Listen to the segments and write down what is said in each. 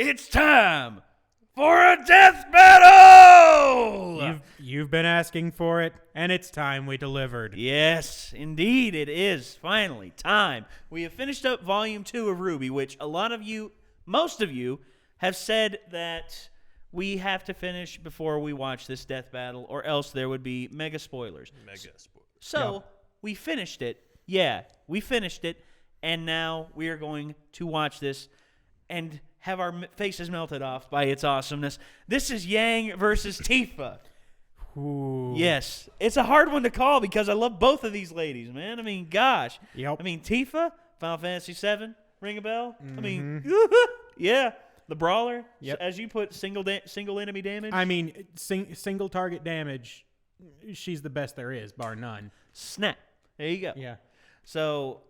It's time for a death battle! You've been asking for it, and it's time we delivered. Yes, indeed it is. Finally, time. We have finished up Volume 2 of RWBY, which most of you, have said that we have to finish before we watch this death battle, or else there would be mega spoilers. So, we finished it. Yeah, we finished it, and now we are going to watch this and have our faces melted off by its awesomeness. This is Yang versus Tifa. Ooh. Yes. It's a hard one to call because I love both of these ladies, man. I mean, gosh. Yep. I mean, Tifa, Final Fantasy VII, ring a bell? I mean, yeah. The Brawler, as you put, single enemy damage. I mean, single target damage, she's the best there is, bar none. Snap. There you go. Yeah. So,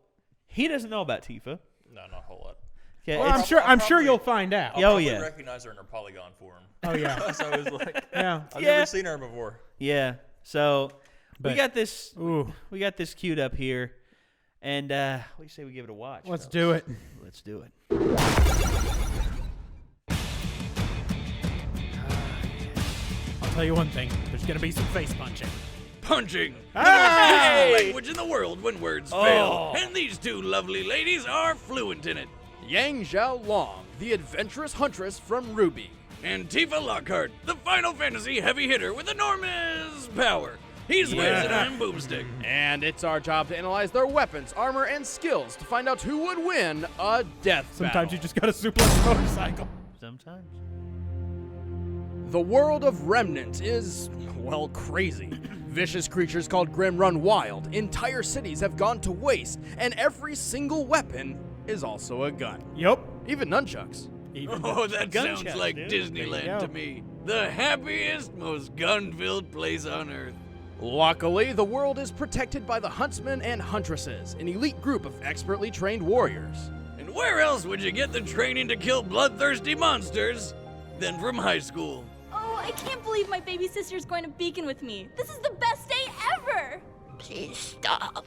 he doesn't know about Tifa. No, not a whole lot. Yeah, well, I'm sure you'll find out. I'll probably recognize her in her polygon form. Oh yeah. So I was like, yeah. I've never seen her before. Yeah. So we got this. Ooh. We got this queued up here, and what do you say we give it a watch? Let's do it. Let's do it. I'll tell you one thing. There's gonna be some face punching. Punching. Hey! The language in the world when words fail. And these two lovely ladies are fluent in it. Yang Zhao Long, the adventurous huntress from RWBY. And Tifa Lockhart, the Final Fantasy heavy hitter with enormous power. He's waves and I'm boomstick. And it's our job to analyze their weapons, armor, and skills to find out who would win a death Sometimes battle. you just gotta suplex a motorcycle. Sometimes. The world of Remnant is, well, crazy. Vicious creatures called Grim run wild, entire cities have gone to waste, and every single weapon is also a gun. Yep. Even nunchucks. Oh, that sounds Gunshots, like dude. Disneyland to me. The happiest, most gun-filled place on Earth. Luckily, the world is protected by the Huntsmen and Huntresses, an elite group of expertly trained warriors. And where else would you get the training to kill bloodthirsty monsters than from high school? Oh, I can't believe my baby sister's going to Beacon with me. This is the best day ever! Please stop.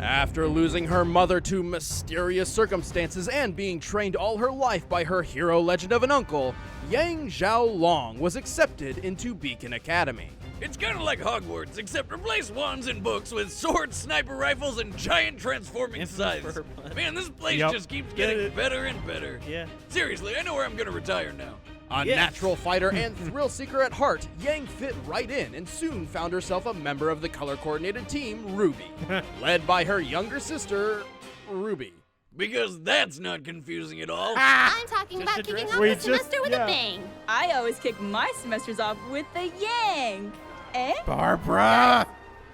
After losing her mother to mysterious circumstances and being trained all her life by her hero legend of an uncle, Yang Zhao Long was accepted into Beacon Academy. It's kind of like Hogwarts, except replace wands and books with swords, sniper rifles, and giant transforming scythes. Man, this place just keeps getting better and better. Yeah. Seriously, I know where I'm gonna retire now. A natural fighter and thrill seeker at heart, Yang fit right in and soon found herself a member of the color-coordinated team, RWBY, led by her younger sister, Ruby. Because that's not confusing at all. I'm talking about kicking off the semester with a bang. I always kick my semesters off with the Yang. Eh? Barbara!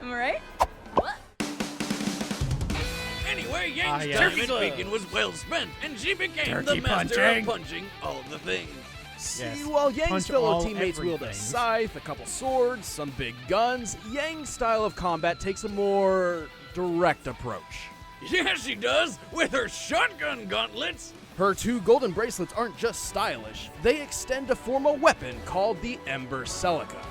Am I right? What? Anyway, Yang's time at Beacon was well spent, and she became the Turkey master punching. of punching all the things. See, while Yang's Punch fellow all teammates wield a everything. scythe, a couple swords, some big guns, Yang's style of combat takes a more direct approach. Yeah, she does, with her shotgun gauntlets. Her two golden bracelets aren't just stylish, they extend to form a weapon called the Ember Celica.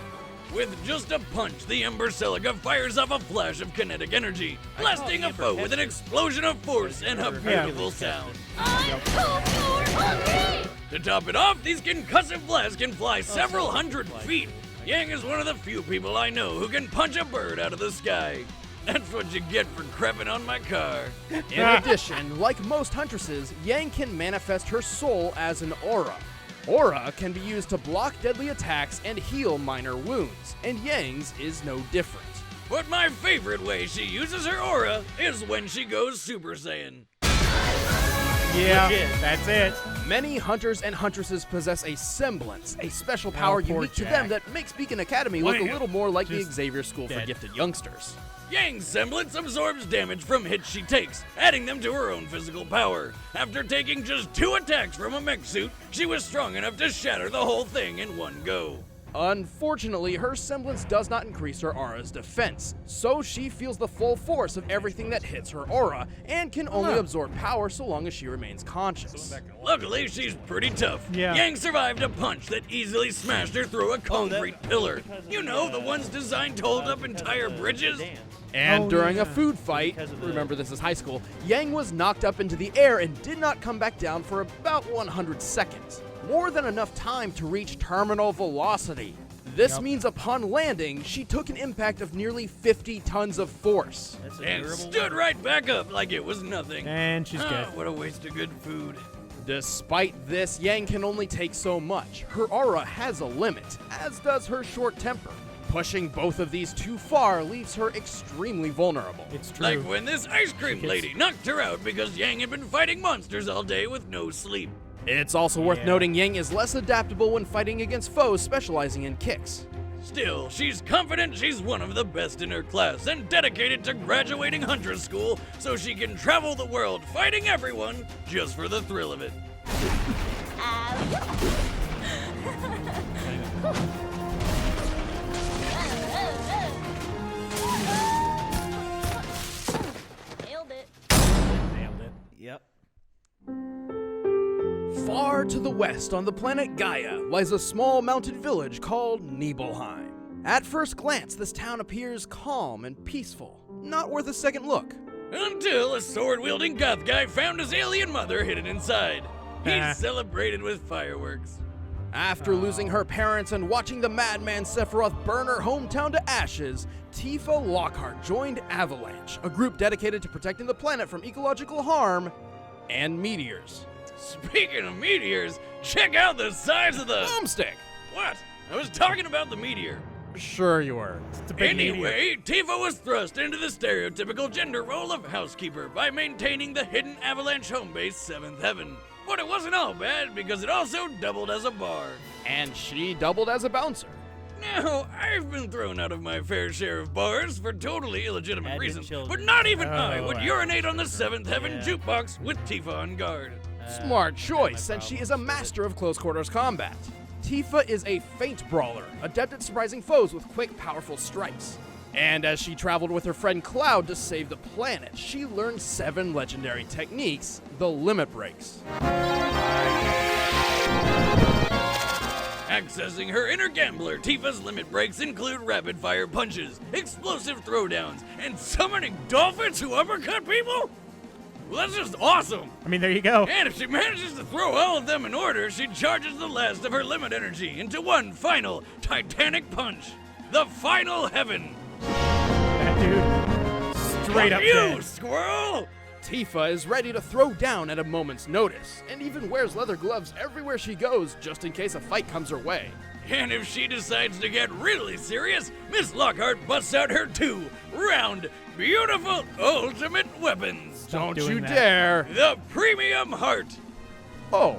With just a punch, the Ember Celica fires off a flash of kinetic energy, blasting a foe with an explosion of force and a beautiful sound. I'm so hungry. To top it off, these concussive blasts can fly several hundred feet. Yang is one of the few people I know who can punch a bird out of the sky. That's what you get for crapping on my car. In addition, like most huntresses, Yang can manifest her soul as an aura. Aura can be used to block deadly attacks and heal minor wounds, and Yang's is no different. But my favorite way she uses her aura is when she goes Super Saiyan. Yeah, that's it. Many hunters and huntresses possess a semblance, a special power poor unique to Jack. them that makes Beacon Academy look a little more like the Just Xavier School for dead. Gifted Youngsters. Yang's semblance absorbs damage from hits she takes, adding them to her own physical power. After taking just 2 attacks from a mech suit, she was strong enough to shatter the whole thing in one go. Unfortunately, her semblance does not increase her aura's defense, so she feels the full force of everything that hits her aura, and can only absorb power so long as she remains conscious. Luckily, she's pretty tough. Yeah. Yang survived a punch that easily smashed her through a concrete pillar. You know, the ones designed to hold up entire bridges? And Oh, during a yeah. food fight, Because of the- remember this is high school, Yang was knocked up into the air and did not come back down for about 100 seconds. More than enough time to reach terminal velocity. This Yup. means upon landing, she took an impact of nearly 50 tons of force. That's a And durable stood weapon. right back up like it was nothing. And she's dead. What a waste of good food. Despite this, Yang can only take so much. Her aura has a limit, as does her short temper. Pushing both of these too far leaves her extremely vulnerable. It's true. Like when this ice cream gets- lady knocked her out because Yang had been fighting monsters all day with no sleep. It's also worth Yeah. noting Yang is less adaptable when fighting against foes specializing in kicks. Still, she's confident she's one of the best in her class and dedicated to graduating Huntress School so she can travel the world fighting everyone just for the thrill of it. Nailed it. Nailed it. Yep. Far to the west on the planet Gaia lies a small mountain village called Nibelheim. At first glance, this town appears calm and peaceful, not worth a second look. Until a sword-wielding goth guy found his alien mother hidden inside. Ah. He celebrated with fireworks. After losing her parents and watching the madman Sephiroth burn her hometown to ashes, Tifa Lockhart joined Avalanche, a group dedicated to protecting the planet from ecological harm and meteors. Speaking of meteors, check out the size of the... Boomstick! What? I was talking about the meteor. Sure you were. It's a big meteor. Anyway, Tifa was thrust into the stereotypical gender role of housekeeper by maintaining the hidden Avalanche home base 7th Heaven. But it wasn't all bad because it also doubled as a bar. And she doubled as a bouncer. Now, I've been thrown out of my fair share of bars for totally illegitimate Had reasons, children. but not even I Oh, would that's urinate on the 7th Heaven Yeah. jukebox with Tifa on guard. Smart choice, since she is a master of close quarters combat. Tifa is a feint brawler, adept at surprising foes with quick, powerful strikes. And as she traveled with her friend Cloud to save the planet, she learned 7 legendary techniques, the limit breaks. Accessing her inner gambler, Tifa's limit breaks include rapid-fire punches, explosive throwdowns, and summoning dolphins who uppercut people? Well, that's just awesome! I mean, there you go. And if she manages to throw all of them in order, she charges the last of her limit energy into one final titanic punch. The final heaven. That dude, straight Fuck up you, dead. squirrel! Tifa is ready to throw down at a moment's notice, and even wears leather gloves everywhere she goes just in case a fight comes her way. And if she decides to get really serious, Miss Lockhart busts out her 2 round, beautiful ultimate weapons. Don't doing you that. dare! The Premium Heart. Oh.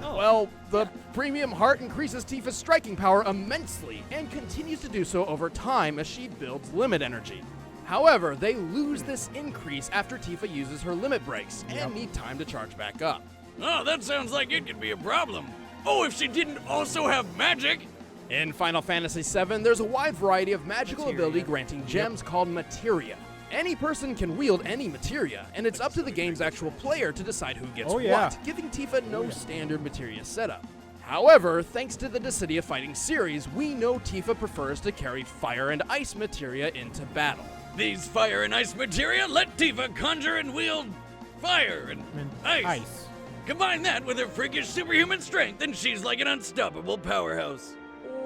Well, the premium heart increases Tifa's striking power immensely and continues to do so over time as she builds limit energy. However, they lose this increase after Tifa uses her limit breaks and need time to charge back up. Oh, that sounds like it could be a problem. Oh, if she didn't also have magic. In Final Fantasy VII, there's a wide variety of magical ability granting gems called Materia. Any person can wield any materia, and it's up to the game's actual player to decide who gets Oh, yeah. what, giving Tifa no standard materia setup. However, thanks to the Dissidia Fighting series, we know Tifa prefers to carry fire and ice materia into battle. These fire and ice materia let Tifa conjure and wield fire and ice. Combine that with her freakish superhuman strength, and she's like an unstoppable powerhouse.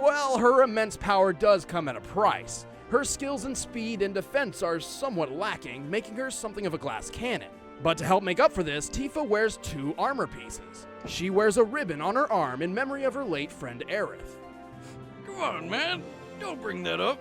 Well, her immense power does come at a price. Her skills in speed and defense are somewhat lacking, making her something of a glass cannon. But to help make up for this, Tifa wears 2 armor pieces. She wears a ribbon on her arm in memory of her late friend Aerith, Come on, man. Don't bring that up.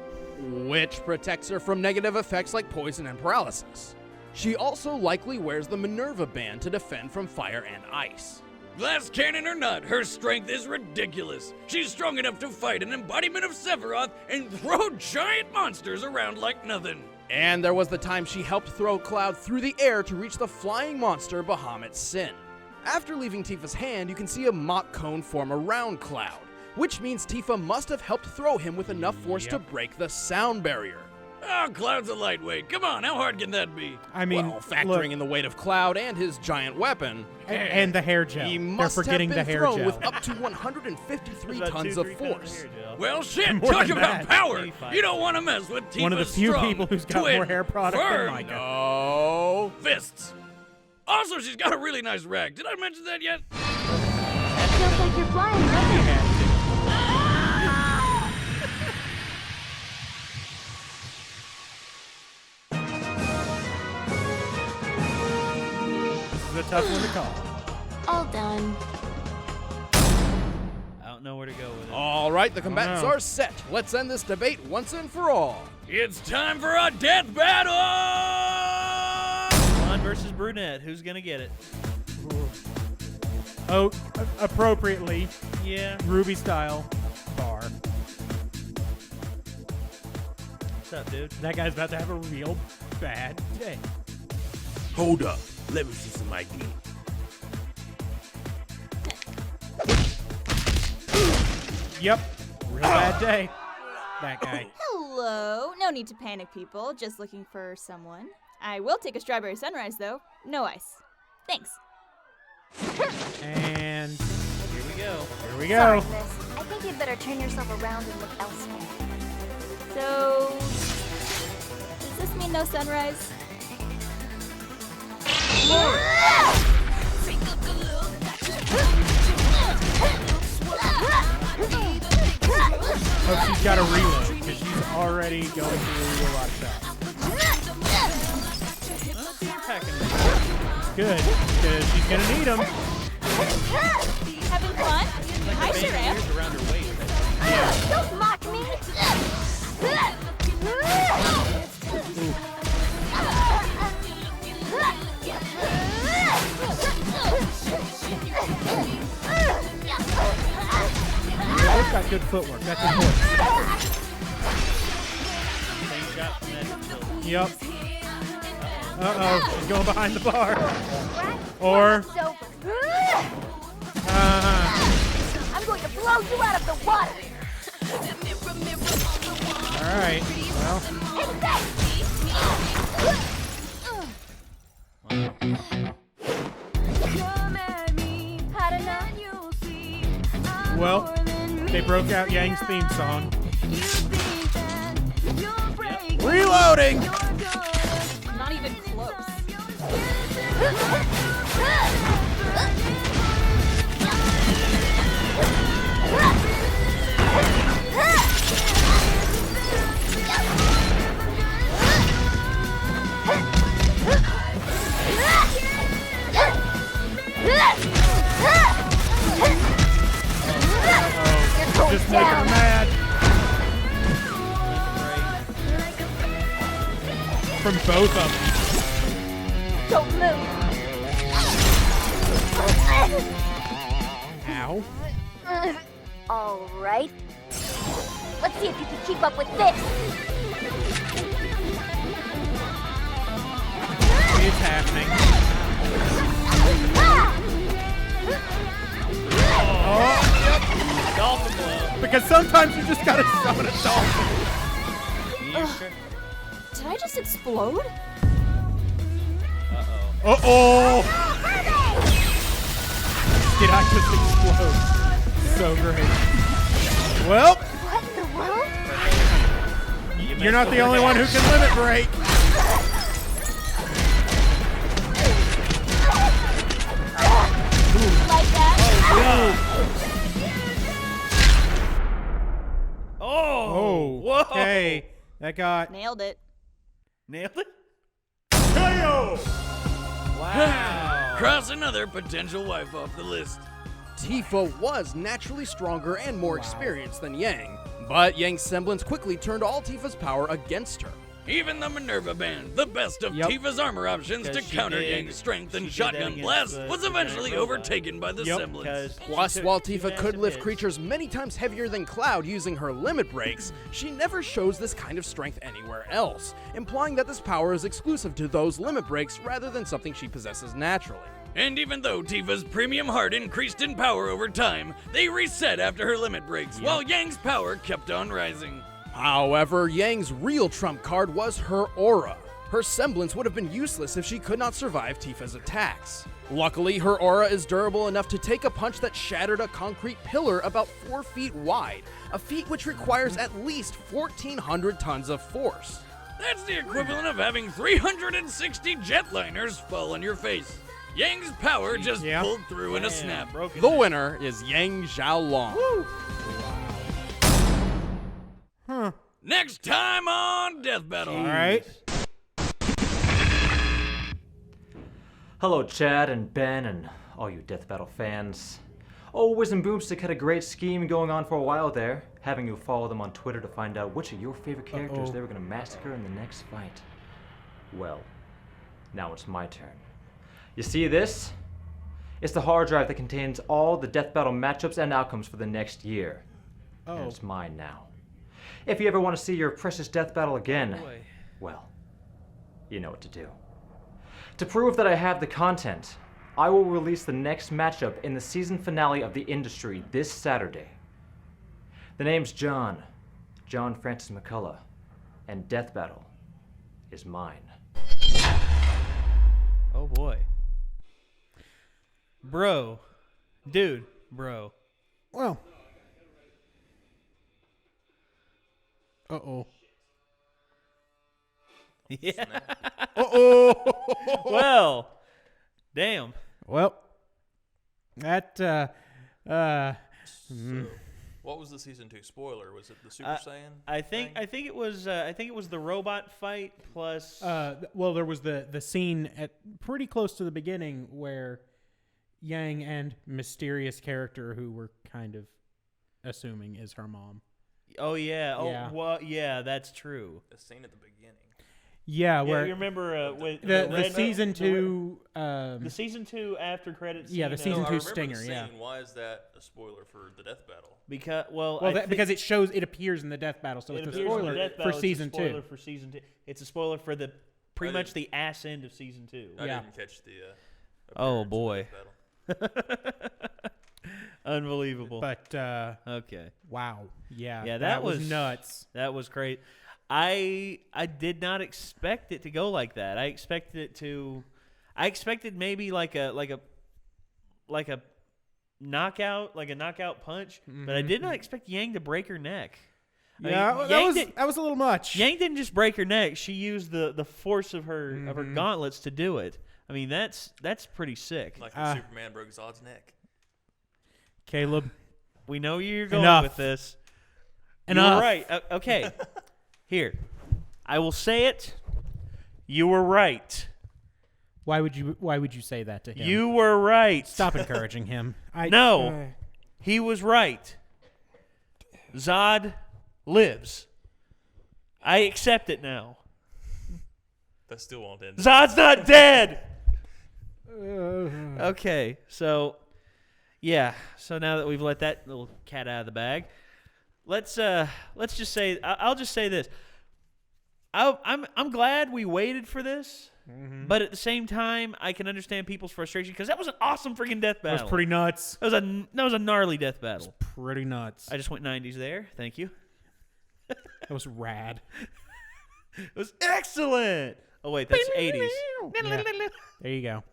which protects her from negative effects like poison and paralysis. She also likely wears the Minerva band to defend from fire and ice. Glass cannon or not, her strength is ridiculous. She's strong enough to fight an embodiment of Sephiroth and throw giant monsters around like nothing. And there was the time she helped throw Cloud through the air to reach the flying monster Bahamut Sin. After leaving Tifa's hand, you can see a Mach cone form around Cloud, which means Tifa must have helped throw him with enough force to break the sound barrier. Oh, Cloud's a lightweight. Come on, how hard can that be? I mean, Well, factoring look, in the weight of Cloud and his giant weapon, and the hair gel. he They're must have forgetting been the hair thrown gel. with up to 153 About tons 2-3 of pounds force. hair gel. Well, shit, More talk than about that. power. 85. You don't want to mess with Tifa's One of the few strong people who's got twin more hair product than firm Micah. No. fists. Also, she's got a really nice rag. Did I mention that yet? Feels like you're flying, right? You had to. This is a tough one to call. All done. I don't know where to go with it. All right, the combatants know. are set. Let's end this debate once and for all. It's time for a death battle! Blonde versus brunette. Who's gonna get it? Oh, appropriately, Yeah. Ruby style bar. What's up, dude? That guy's about to have a real bad day. Hold up. Let me see some ID. Yep, real bad day. That guy. Hello. No need to panic, people. Just looking for someone. I will take a strawberry sunrise, though. No ice. Thanks. And Here we go. here we Sorry, go. miss. I think you'd better turn yourself around and look elsewhere. So, does this mean no sunrise? Oh, she's got to reload because she's already going through a lot of shots. Good, because she's going to need them. Having fun? I sure am. Ears around her waist. Don't mock me! They've got good footwork. That's important. Same shot from that. Yep. Uh-oh, she's going behind the bar. Or, So, I'm going to blow you out of the water! all right, well, well, they broke out Yang's theme song. Reloading! Not even close. Just making her mad. From both of them. Don't move! Ow. All right. Let's see if you can keep up with this! It's happening. Dolphin blow. Because sometimes you just gotta summon a dolphin. Did I just explode? Uh-oh. Did I just explode? So great. Well, What in the world? you're not the only one who can limit break. Like that? Oh. Oh, okay. That got Nailed it. Nailed it. KO! Wow. Cross another potential wife off the list. Tifa was naturally stronger and more experienced than Yang, but Yang's semblance quickly turned all Tifa's power against her. Even the Minerva Band, the best of Yep. Tifa's armor options to Because she counter did- Yang's strength and she did that shotgun against blast, the was eventually giant robot. overtaken by the Yep. semblance. Because Plus, she took while two Tifa could massive lift hits. creatures many times heavier than Cloud using her limit breaks, she never shows this kind of strength anywhere else, implying that this power is exclusive to those limit breaks rather than something she possesses naturally. And even though Tifa's premium heart increased in power over time, they reset after her limit breaks, while Yang's power kept on rising. However, Yang's real trump card was her aura. Her semblance would have been useless if she could not survive Tifa's attacks. Luckily, her aura is durable enough to take a punch that shattered a concrete pillar about 4 feet wide, a feat which requires at least 1,400 tons of force. That's the equivalent of having 360 jetliners fall on your face. Yang's power just Yeah. pulled through in a snap. The winner is Yang Xiaolong. Huh. Next time on Death Battle. All right. Hello, Chad and Ben and all you Death Battle fans. Oh, Wiz and Boomstick had a great scheme going on for a while there, having you follow them on Twitter to find out which of your favorite characters they were going to massacre in the next fight. Well, now it's my turn. You see this? It's the hard drive that contains all the Death Battle matchups and outcomes for the next year. Oh. And it's mine now. If you ever want to see your precious Death Battle again, well, you know what to do. To prove that I have the content, I will release the next matchup in the season finale of The Industry this Saturday. The name's John Francis McCullough, and Death Battle is mine. Oh boy. Bro. Dude, bro. Well. Uh-oh. Yeah. Uh-oh. Well, damn. Well, that, So, what was the season 2 spoiler? Was it the Super Saiyan? I think it was the robot fight plus well, there was the scene at pretty close to the beginning where Yang and mysterious character who we're kind of assuming is her mom. Oh yeah. Oh Yeah. well, yeah, that's true. The scene at the beginning. Yeah, Yeah, where you remember with the red- season the red- 2 the season 2 after credits. Yeah, the scene, season I 2 remember stinger, the yeah. scene. Why is that a spoiler for the death battle? because because it shows it appears in the death battle, so it it's a appears in the spoiler death for battle, season it's a spoiler 2. for season 2. It's a spoiler for the pretty I much the ass end of season 2. I Yeah. didn't catch the. Oh, appearance of boy. the death battle. Unbelievable. But Okay. wow, yeah, Yeah, that was nuts. That was great. I did not expect it to go like that. I expected maybe like a knockout, like a knockout punch, but I did not expect Yang to break her neck. I mean, Yeah, that was a little much. Yang didn't just break her neck; she used the force of her gauntlets to do it. I mean, that's pretty sick. Like when Superman broke Zod's neck. Caleb, We know you're going Enough. with this. Enough. You were right. Okay. Here. I will say it. You were right. why would you say that to him? You were right. Stop encouraging him. No. He was right. Zod lives. I accept it now. That still won't end. Zod's not dead. Okay, so yeah. So now that we've let that little cat out of the bag, let's just say I'll just say this. I'm glad we waited for this, but at the same time, I can understand people's frustration because that was an awesome freaking death battle. That was pretty nuts. That was a gnarly death battle. Pretty nuts. I just went 90s there. Thank you. That was rad. It was excellent. Oh wait, that's 80s. Yeah. There you go.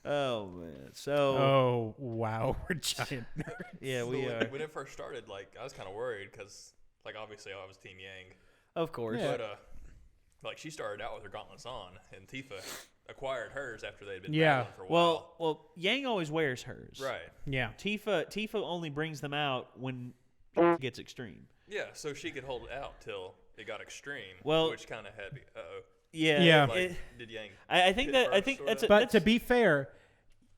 Oh man. So Oh wow, we're giant nerds. yeah, So we are. when it first started, like I was kind of worried because, like, obviously I was Team Yang, Of course. but like she started out with her gauntlets on, and Tifa acquired hers after they'd been Yeah. battling for a while. Well, Yang always wears hers. Right. Yeah. Tifa only brings them out when it gets extreme. Yeah, so she could hold it out till it got extreme. Well- which kind of had me. Yeah. Yeah. Like, it- did Yang? I think hit that first, that's sorta? But to be fair,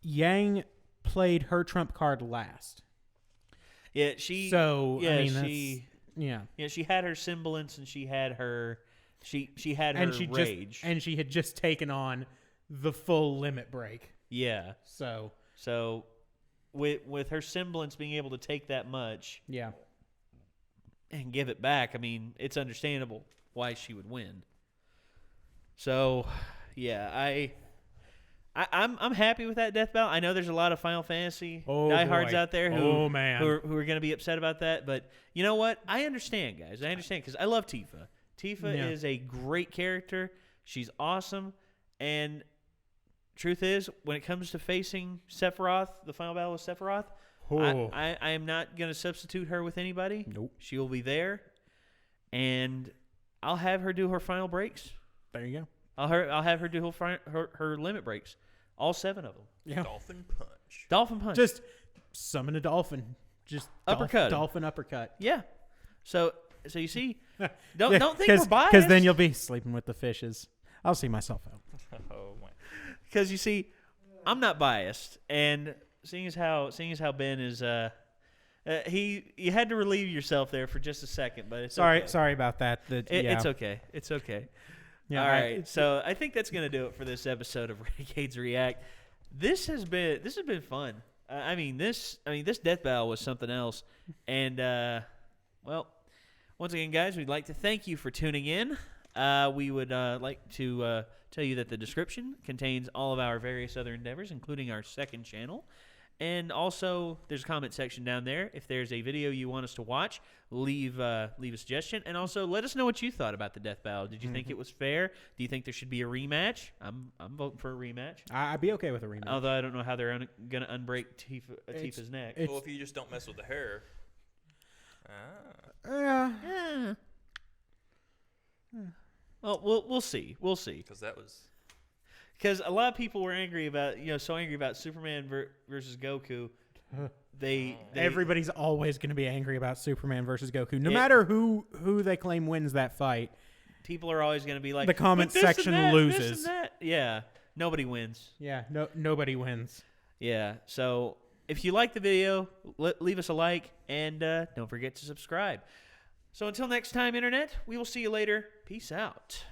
Yang played her trump card last. yeah she. So yeah, I mean, she had her semblance and she had her she had her and she rage. she had just taken on the full limit break. Yeah. So So with her semblance being able to take that much yeah. and give it back, I mean, it's understandable why she would win. So, yeah, I'm happy with that death battle. I know there's a lot of Final Fantasy diehards boy. out there who Oh, man. who are going to be upset about that. But you know what? I understand, guys. I understand because I love Tifa. Tifa is a great character. She's awesome. And truth is, when it comes to facing Sephiroth, the final battle with Sephiroth, I am not going to substitute her with anybody. Nope. She will be there, and I'll have her do her final breaks. There you go. I'll have her do her limit breaks, all 7 of them. Yeah. Dolphin punch. Dolphin punch. Just summon a dolphin. Just Uppercut. Dolphin uppercut. Yeah. So you see, don't think we're biased. Because then you'll be sleeping with the fishes. I'll see myself out. Oh my. Because you see, I'm not biased, and seeing as how Ben is, you had to relieve yourself there for just a second, but it's okay. Sorry about that. It's okay. It's okay. Yeah, all right. So I think that's gonna do it for this episode of Renegades React. This has been fun. This death battle was something else, and well, once again, guys, we'd like to thank you for tuning in. We would like to tell you that the description contains all of our various other endeavors, including our second channel. And also, there's a comment section down there. If there's a video you want us to watch, leave a suggestion. And also, let us know what you thought about the death battle. Did you think it was fair? Do you think there should be a rematch? I'm voting for a rematch. I'd be okay with a rematch. Although I don't know how they're going to unbreak Tifa's neck. Well, if you just don't mess with the hair. Yeah. Well, we'll see. We'll see. Because that was... Because a lot of people were angry about, so angry about Superman versus Goku. Everybody's always going to be angry about Superman versus Goku, no matter who they claim wins that fight. People are always going to be like, the comment section loses. This and that. Yeah, nobody wins. Yeah, nobody wins. Yeah, so if you like the video, leave us a like, and don't forget to subscribe. So until next time, Internet, we will see you later. Peace out.